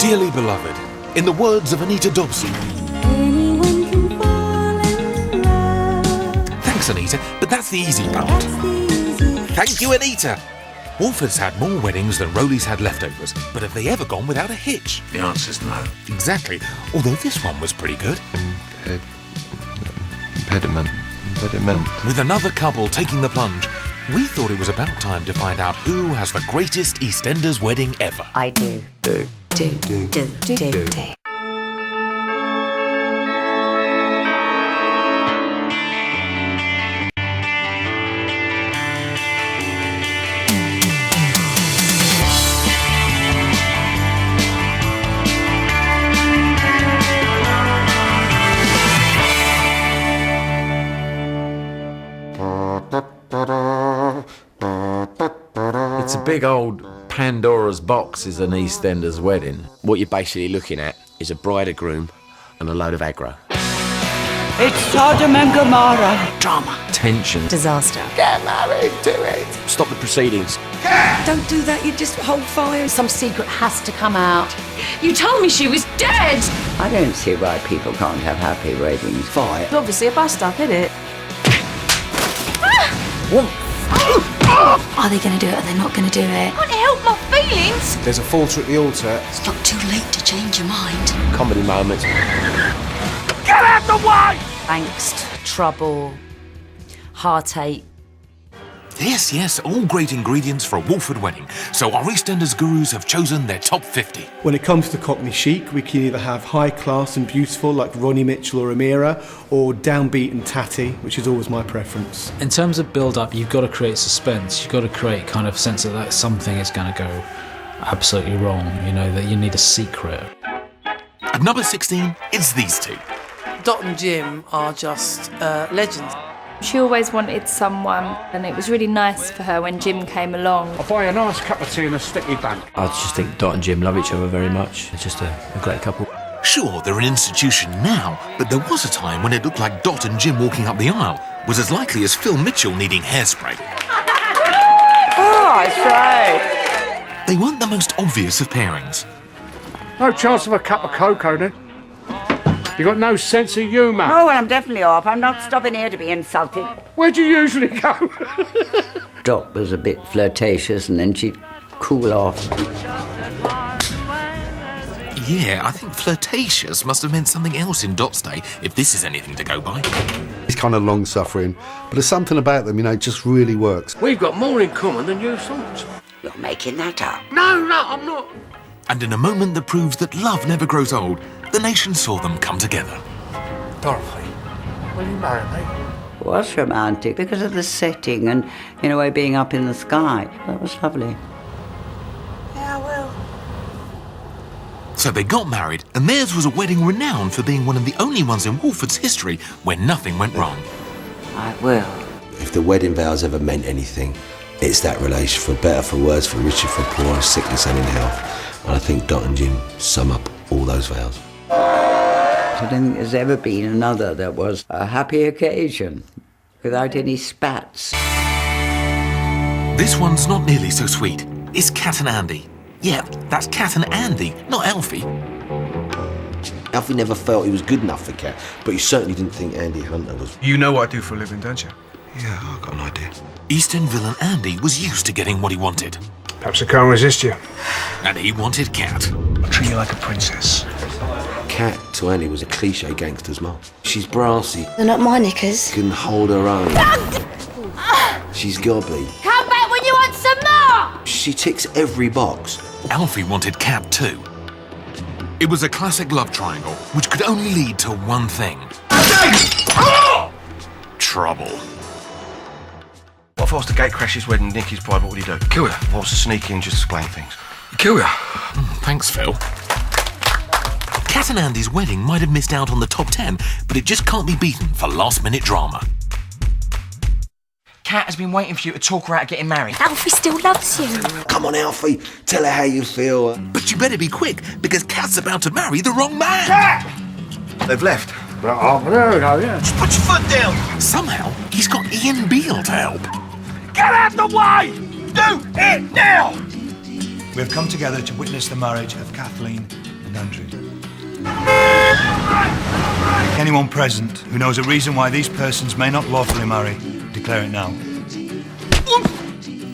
Dearly beloved, in the words of Anita Dobson. Anyone can fall in love. Thanks, Anita, but that's the easy part. Thank you, Anita. Wolford's had more weddings than Rowley's had leftovers, but have they ever gone without a hitch? The answer's no. Exactly, although this one was pretty good. Impediment. With another couple taking the plunge, we thought it was about time to find out who has the greatest Eastenders wedding ever. I do. Do. It's a big old Pandora's box, is an Eastenders wedding. What you're basically looking at is a bride, a groom, and a load of aggro. It's Sodom and Gomorrah. Drama. Tension. Disaster. Get married to it. Stop the proceedings. Don't do that, you just hold fire. Some secret has to come out. You told me she was dead! I don't see why people can't have happy weddings. Fire. It's obviously a bust-up, isn't it? Are they going to do it or are they not going to do it? Can't help my feelings! There's a falter at the altar. It's not too late to change your mind. Comedy moments. Get out the way! Angst, trouble, heartache. Yes, all great ingredients for a Wolford wedding. So our Eastenders gurus have chosen their top 50. When it comes to Cockney chic, we can either have high class and beautiful like Ronnie Mitchell or Amira, or downbeat and tatty, which is always my preference. In terms of build-up, you've got to create suspense. You've got to create kind of sense that something is going to go absolutely wrong, you know, that you need a secret. At number 16, it's these two. Dot and Jim are just legends. She always wanted someone, and it was really nice for her when Jim came along. I'll buy a nice cup of tea and a sticky bun. I just think Dot and Jim love each other very much. It's just a great couple. Sure, they're an institution now, but there was a time when it looked like Dot and Jim walking up the aisle was as likely as Phil Mitchell needing hairspray. Oh, I say. They weren't the most obvious of pairings. No chance of a cup of cocoa, then? You got no sense of humour. Oh, well, I'm definitely off. I'm not stopping here to be insulted. Where do you usually go? Dot was a bit flirtatious and then she'd cool off. Yeah, I think flirtatious must have meant something else in Dot's day, if this is anything to go by. He's kind of long-suffering, but there's something about them, you know, just really works. We've got more in common than you thought. You're making that up. No, I'm not. And in a moment that proves that love never grows old, the nation saw them come together. Dorothy, will you marry me? It was romantic because of the setting and, in a way, being up in the sky. That was lovely. Yeah, I will. So they got married, and theirs was a wedding renowned for being one of the only ones in Wolford's history where nothing went wrong. I will. If the wedding vows ever meant anything, it's that relation, for better, for worse, for richer, for poorer, sickness and in health. And I think Dot and Jim sum up all those vows. I don't think there's ever been another that was a happy occasion without any spats. This one's not nearly so sweet. It's Cat and Andy. Yeah, that's Cat and Andy, not Alfie. Alfie never felt he was good enough for Cat, but he certainly didn't think Andy Hunter was. You know what I do for a living, don't you? Yeah, I've got an idea. Eastern villain Andy was used to getting what he wanted. Perhaps I can't resist you. And he wanted Cat. I'll treat you like a princess. Cat to Andy was a cliche gangster's mum. She's brassy, They're not my knickers. can hold her own. She's gobby. Come back when you want some more! She ticks every box. Alfie wanted Cat too. It was a classic love triangle, which could only lead to one thing. Trouble. What if I was to gate crash his wedding, Nicky's bride, what would he do? Kill her. If I was to sneak in, just explain things. Kill her. Thanks, Phil. Cat and Andy's wedding might have missed out on the top 10, but it just can't be beaten for last-minute drama. Cat has been waiting for you to talk her out of getting married. Alfie still loves you. Come on, Alfie, tell her how you feel. But you better be quick, because Cat's about to marry the wrong man. Cat! They've left. Oh, there we go, yeah. Just put your foot down. Somehow, he's got Ian Beale to help. Get out the way! Do it now! We have come together to witness the marriage of Kathleen and Andrew. Anyone present who knows a reason why these persons may not lawfully marry, declare it now.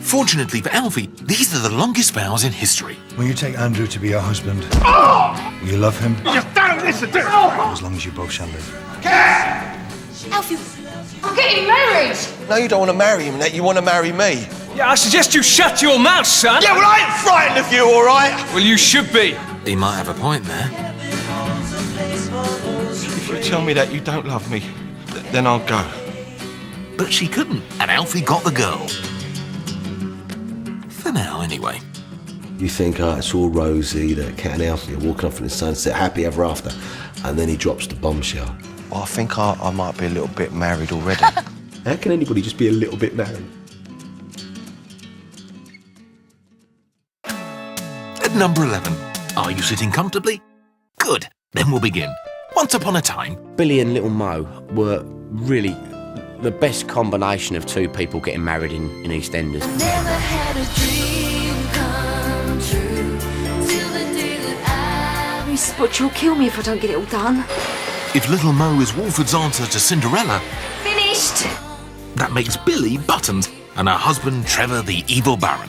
Fortunately for Alfie, these are the longest vows in history. Will you take Andrew to be your husband? Will you love him? You don't listen to As long as you both shall live. Alfie, I'm getting married! No, you don't want to marry him, you want to marry me. Yeah, I suggest you shut your mouth, son! Yeah, well, I ain't frightened of you, all right? Well, you should be. He might have a point there. If you tell me that you don't love me, then I'll go. But she couldn't, and Alfie got the girl. For now, anyway. You think, it's all rosy, that Cat and Alfie are walking off in the sunset, happy ever after, and then he drops the bombshell. I think I might be a little bit married already. How can anybody just be a little bit married? At number 11, are you sitting comfortably? Good, then we'll begin. Once upon a time, Billy and Little Mo were really the best combination of two people getting married in Eastenders. Never had a dream come true till the day that I... Miss Butcher will kill me if I don't get it all done. if Little Mo is Wolford's answer to Cinderella, Finished! that makes Billy Buttons and her husband Trevor the evil Baron.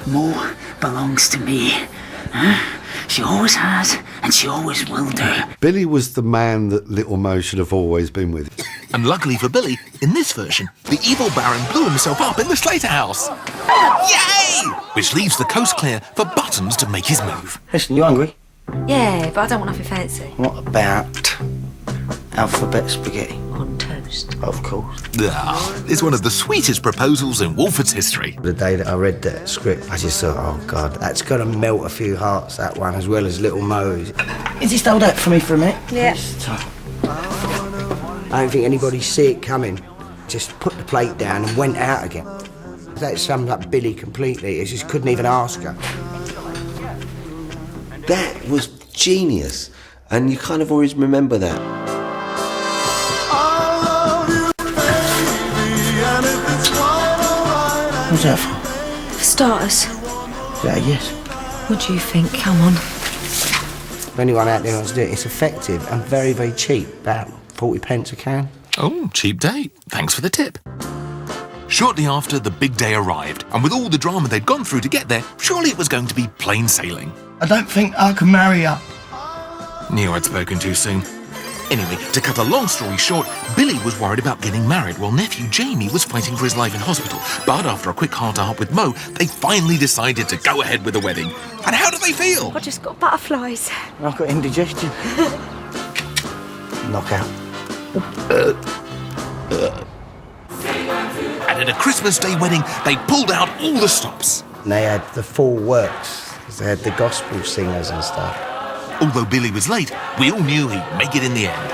More belongs to me. Huh? She always has, and she always will do. Billy was the man that Little Mo should have always been with. And luckily for Billy, in this version, the evil Baron blew himself up in the Slater house. Yay! Which leaves the coast clear for Buttons to make his move. Listen, you hungry? Yeah, but I don't want nothing fancy. What about alphabet spaghetti? On toast. Of course. It's one of the sweetest proposals in Wolford's history. The day that I read that script, I just thought, oh God, that's got to melt a few hearts, that one, as well as Little Mo's. Is this hold up for me for a minute? Yeah. I don't think anybody see it coming. Just put the plate down and went out again. That summed up Billy completely. He just couldn't even ask her. That was genius, and you kind of always remember that. What's that for? For starters. Yeah, yes. What do you think? Come on. If anyone out there wants to do it, it's effective and very, very cheap. About 40 pence a can. Oh, cheap date. Thanks for the tip. Shortly after, the big day arrived, and with all the drama they'd gone through to get there, surely it was going to be plain sailing. I don't think I can marry her. Knew I'd spoken too soon. Anyway, to cut a long story short, Billy was worried about getting married while nephew Jamie was fighting for his life in hospital. But after a quick heart-to-heart with Mo, they finally decided to go ahead with the wedding. And how do they feel? I just got butterflies. I've got indigestion. Knockout. And at a Christmas Day wedding, they pulled out all the stops. And they had the full works, because they had the gospel singers and stuff. Although Billy was late, we all knew he'd make it in the end.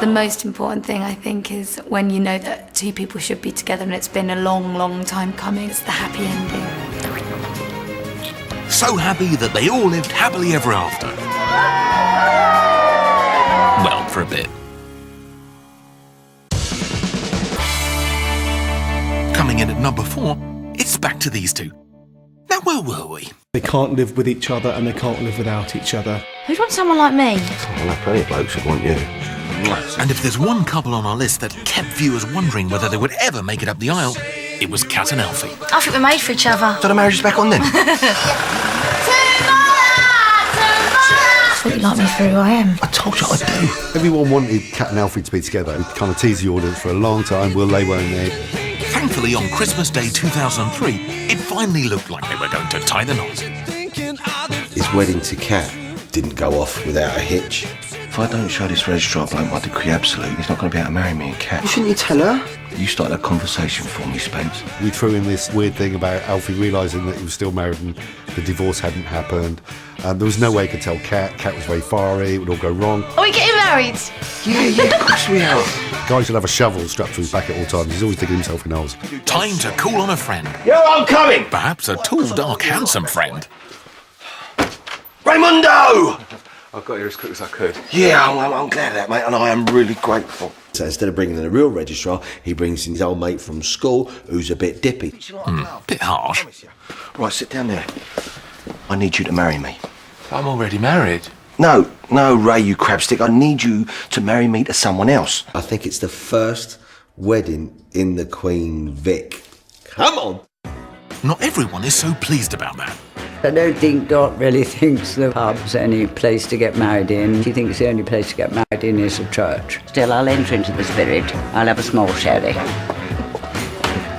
The most important thing, I think, is when you know that two people should be together and it's been a long, long time coming, it's the happy ending. So happy that they all lived happily ever after. Well, for a bit. Coming in at number 4, it's back to these two. Now, where were we? They can't live with each other and they can't live without each other. Who'd want someone like me? Well, there are plenty of blokes who want you. And if there's one couple on our list that kept viewers wondering whether they would ever make it up the aisle, it was Cat and Alfie. I think we're made for each other. So the marriage is back on then? I thought you'd like me for who I am. I told you I do. Everyone wanted Cat and Alfie to be together. We kind of teased the audience for a long time. Will they, won't they? Thankfully, on Christmas Day 2003, it finally looked like they were going to tie the knot. His wedding to Cat didn't go off without a hitch. If I don't show this registrar bloke my decree absolute, he's not going to be able to marry me and Cat. Shouldn't you tell her? You started a conversation for me, Spence. We threw in this weird thing about Alfie realising that he was still married and the divorce hadn't happened. There was no way he could tell Cat. Cat was very fiery. It would all go wrong. Are we getting married? Yeah, of course we are. Guy should have a shovel strapped to his back at all times. He's always digging himself in holes. Time to call on a friend. Yo, I'm coming! Perhaps a tall, dark, handsome friend. Raimundo! I got here as quick as I could. Yeah, I'm glad of that, mate, and I am really grateful. So instead of bringing in a real registrar, he brings in his old mate from school, who's a bit dippy. Bit harsh. Right, sit down there. I need you to marry me. I'm already married. No, Ray, you crabstick. I need you to marry me to someone else. I think it's the first wedding in the Queen Vic. Come on! Not everyone is so pleased about that. I don't think Dot really thinks the pub's any place to get married in. She thinks the only place to get married in is a church. Still, I'll enter into the spirit. I'll have a small sherry.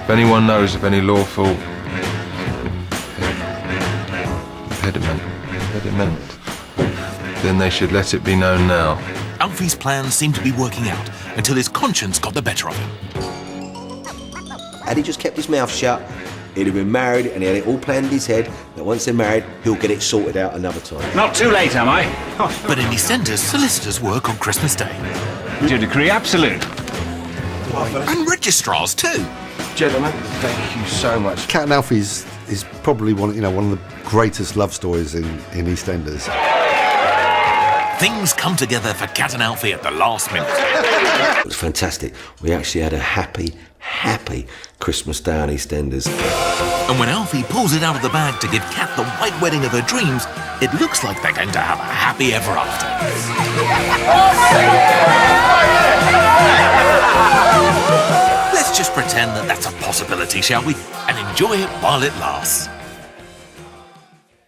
If anyone knows of any lawful impediment, then they should let it be known now. Alfie's plans seemed to be working out until his conscience got the better of him. Had he just kept his mouth shut, he'd have been married and he had it all planned in his head that once they're married, he'll get it sorted out another time. Not too late, am I? But in Eastenders, solicitors work on Christmas Day. To decree absolute. And registrars too. Gentlemen, thank you so much. Cat and Alfie is probably one of the greatest love stories in EastEnders. Things come together for Cat and Alfie at the last minute. It was fantastic. We actually had a happy Christmas Day on EastEnders. And when Alfie pulls it out of the bag to give Cat the white wedding of her dreams, it looks like they're going to have a happy ever after. Let's just pretend that that's a possibility, shall we? And enjoy it while it lasts.